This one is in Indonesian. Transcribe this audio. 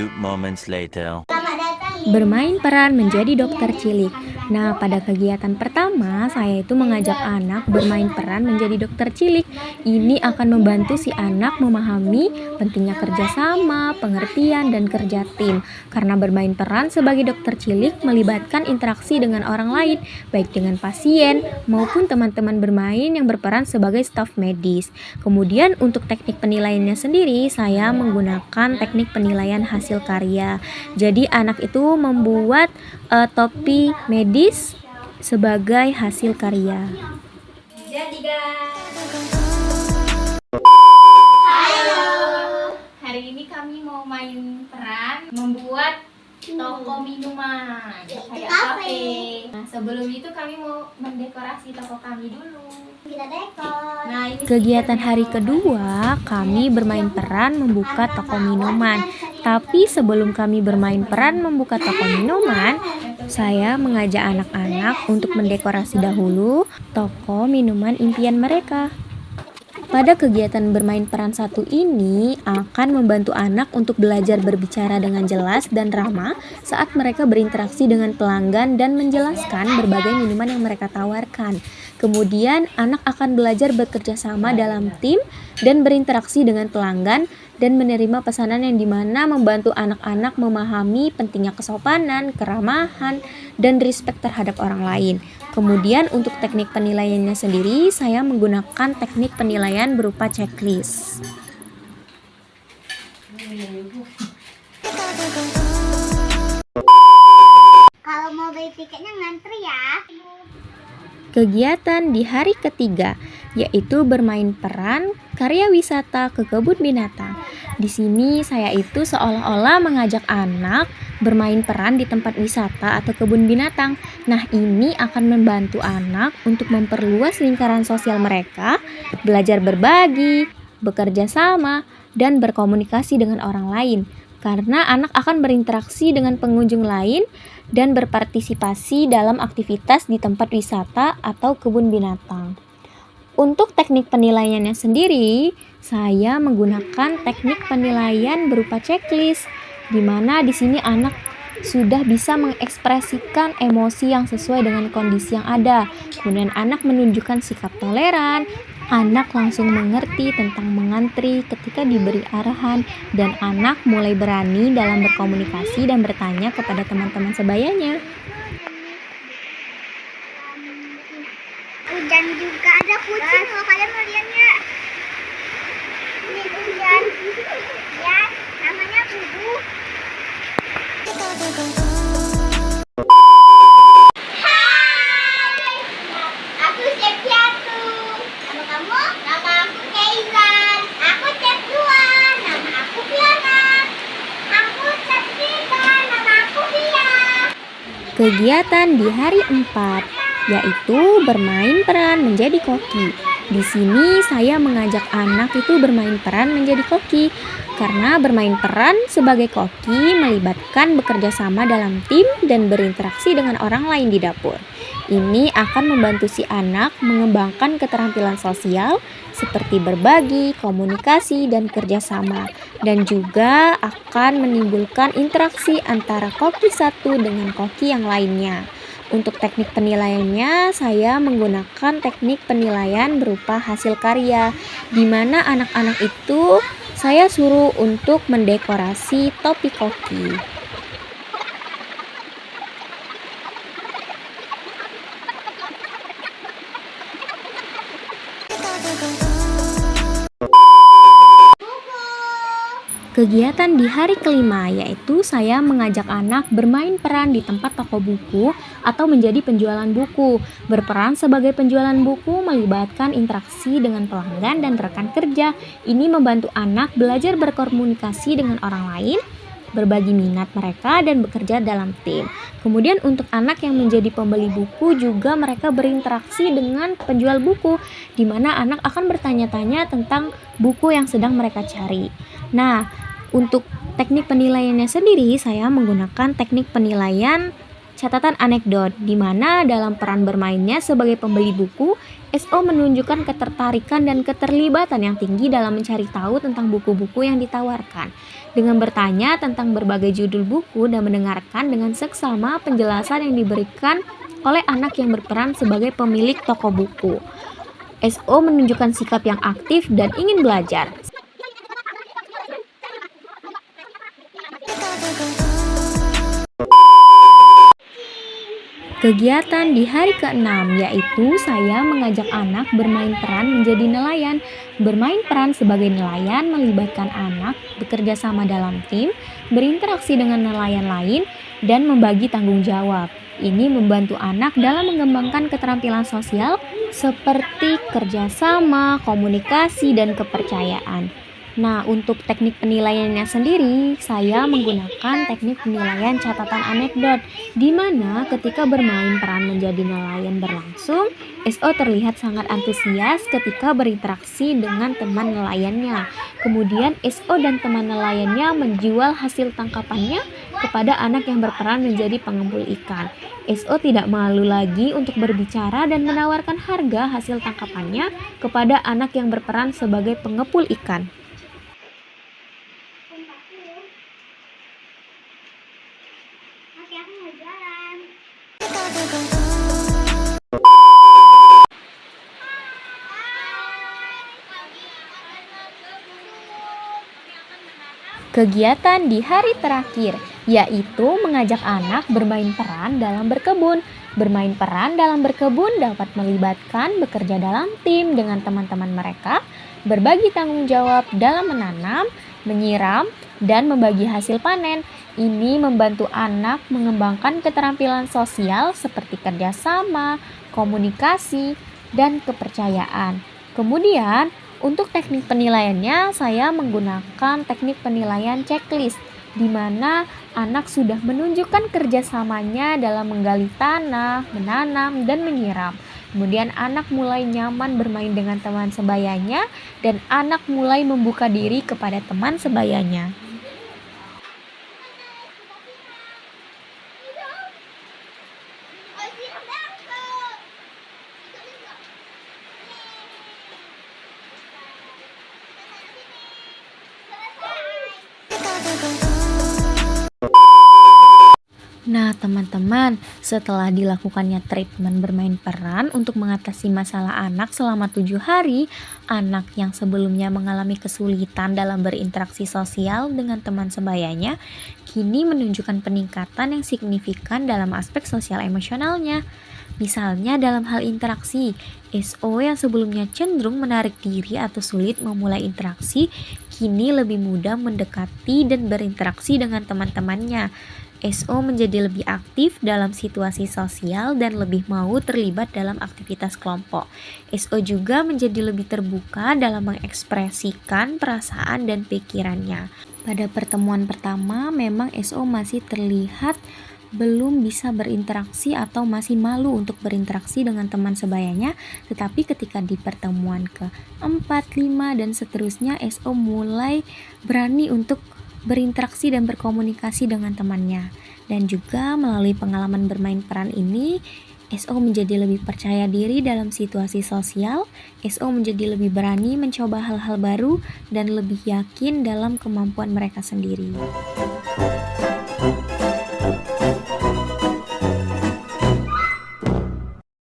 few moments later. Bermain peran menjadi dokter cilik. Nah, pada kegiatan pertama, saya itu mengajak anak bermain peran menjadi dokter cilik. Ini akan membantu si anak memahami pentingnya kerjasama, pengertian, dan kerja tim. Karena bermain peran sebagai dokter cilik melibatkan interaksi dengan orang lain, baik dengan pasien maupun teman-teman bermain yang berperan sebagai staf medis. Kemudian untuk teknik penilaiannya sendiri, saya menggunakan teknik penilaian hasil karya. Jadi anak itu membuat topi medis sebagai hasil karya. Jadi halo. Hari ini kami mau main peran membuat toko minuman kayak kafe. Nah, sebelum itu kami mau mendekorasi toko kami dulu. Kita dekor. Nah, ini Kegiatan hari kedua, kami bermain peran membuka toko minuman. Tapi sebelum kami bermain peran membuka toko minuman, saya mengajak anak-anak untuk mendekorasi dahulu toko minuman impian mereka. Pada kegiatan bermain peran satu ini akan membantu anak untuk belajar berbicara dengan jelas dan ramah saat mereka berinteraksi dengan pelanggan dan menjelaskan berbagai minuman yang mereka tawarkan. Kemudian anak akan belajar bekerja sama dalam tim dan berinteraksi dengan pelanggan dan menerima pesanan yang dimana membantu anak-anak memahami pentingnya kesopanan, keramahan, dan respect terhadap orang lain. Kemudian untuk teknik penilaiannya sendiri, saya menggunakan teknik penilaian berupa checklist. Kalau mau beli tiketnya ngantri ya. Kegiatan di hari ketiga, yaitu bermain peran karya wisata ke kebun binatang. Di sini saya itu seolah-olah mengajak anak bermain peran di tempat wisata atau kebun binatang. Nah, ini akan membantu anak untuk memperluas lingkaran sosial mereka, belajar berbagi, bekerja sama, dan berkomunikasi dengan orang lain. Karena anak akan berinteraksi dengan pengunjung lain dan berpartisipasi dalam aktivitas di tempat wisata atau kebun binatang. Untuk teknik penilaiannya sendiri, saya menggunakan teknik penilaian berupa checklist, di mana di sini anak sudah bisa mengekspresikan emosi yang sesuai dengan kondisi yang ada. Kemudian anak menunjukkan sikap toleran, anak langsung mengerti tentang mengantri ketika diberi arahan, dan anak mulai berani dalam berkomunikasi dan bertanya kepada teman-teman sebayanya. Hujan juga, ada kucing loh, kalian mau lihat nggak? Ini hujan. Ya, namanya Bubu. Hai, aku Chef Piatu. Nama kamu? Nama aku Keizan. Aku Chef 2. Nama aku Fiona. Aku Chef 3. Nama aku Fia. Kegiatan di hari 4, yaitu bermain peran menjadi koki. Di sini saya mengajak anak itu bermain peran menjadi koki. Karena bermain peran sebagai koki melibatkan bekerja sama dalam tim dan berinteraksi dengan orang lain di dapur. Ini akan membantu si anak mengembangkan keterampilan sosial seperti berbagi, komunikasi, dan kerjasama. Dan juga akan menimbulkan interaksi antara koki satu dengan koki yang lainnya. Untuk teknik penilaiannya, saya menggunakan teknik penilaian berupa hasil karya, di mana anak-anak itu saya suruh untuk mendekorasi topi koki. Kegiatan di hari kelima, yaitu saya mengajak anak bermain peran di tempat toko buku atau menjadi penjualan buku. Berperan sebagai penjualan buku melibatkan interaksi dengan pelanggan dan rekan kerja. Ini membantu anak belajar berkomunikasi dengan orang lain, berbagi minat mereka, dan bekerja dalam tim. Kemudian untuk anak yang menjadi pembeli buku juga mereka berinteraksi dengan penjual buku, di mana anak akan bertanya-tanya tentang buku yang sedang mereka cari. Nah, untuk teknik penilaiannya sendiri, saya menggunakan teknik penilaian Catatan anekdot, di mana dalam peran bermainnya sebagai pembeli buku, SO menunjukkan ketertarikan dan keterlibatan yang tinggi dalam mencari tahu tentang buku-buku yang ditawarkan. Dengan bertanya tentang berbagai judul buku dan mendengarkan dengan seksama penjelasan yang diberikan oleh anak yang berperan sebagai pemilik toko buku. SO menunjukkan sikap yang aktif dan ingin belajar. Kegiatan di hari ke-6 yaitu saya mengajak anak bermain peran menjadi nelayan. Bermain peran sebagai nelayan melibatkan anak bekerja sama dalam tim, berinteraksi dengan nelayan lain, dan membagi tanggung jawab. Ini membantu anak dalam mengembangkan keterampilan sosial seperti kerjasama, komunikasi, dan kepercayaan. Nah, untuk teknik penilaiannya sendiri, saya menggunakan teknik penilaian catatan anekdot, di mana ketika bermain peran menjadi nelayan berlangsung, SO terlihat sangat antusias ketika berinteraksi dengan teman nelayannya. Kemudian SO dan teman nelayannya menjual hasil tangkapannya kepada anak yang berperan menjadi pengepul ikan. SO tidak malu lagi untuk berbicara dan menawarkan harga hasil tangkapannya kepada anak yang berperan sebagai pengepul ikan. Oke, aku mau jalan. Kegiatan di hari terakhir, yaitu mengajak anak bermain peran dalam berkebun. Bermain peran dalam berkebun dapat melibatkan bekerja dalam tim dengan teman-teman mereka, berbagi tanggung jawab dalam menanam, menyiram, dan membagi hasil panen. Ini membantu anak mengembangkan keterampilan sosial seperti kerjasama, komunikasi, dan kepercayaan. Kemudian, untuk teknik penilaiannya, saya menggunakan teknik penilaian checklist, di mana anak sudah menunjukkan kerjasamanya dalam menggali tanah, menanam, dan menyiram. Kemudian anak mulai nyaman bermain dengan teman sebayanya, dan anak mulai membuka diri kepada teman sebayanya. Nah, teman-teman, setelah dilakukannya treatment bermain peran untuk mengatasi masalah anak selama 7 hari, anak yang sebelumnya mengalami kesulitan dalam berinteraksi sosial dengan teman sebayanya, kini menunjukkan peningkatan yang signifikan dalam aspek sosial emosionalnya. Misalnya dalam hal interaksi, SO yang sebelumnya cenderung menarik diri atau sulit memulai interaksi, kini lebih mudah mendekati dan berinteraksi dengan teman-temannya. SO menjadi lebih aktif dalam situasi sosial dan lebih mau terlibat dalam aktivitas kelompok. SO juga menjadi lebih terbuka dalam mengekspresikan perasaan dan pikirannya. Pada pertemuan pertama, memang SO masih terlihat belum bisa berinteraksi atau masih malu untuk berinteraksi dengan teman sebayanya, tetapi ketika di pertemuan ke-4, 5, dan seterusnya, SO mulai berani untuk berinteraksi dan berkomunikasi dengan temannya. Dan juga melalui pengalaman bermain peran ini, SO menjadi lebih percaya diri dalam situasi sosial, SO menjadi lebih berani mencoba hal-hal baru, dan lebih yakin dalam kemampuan mereka sendiri.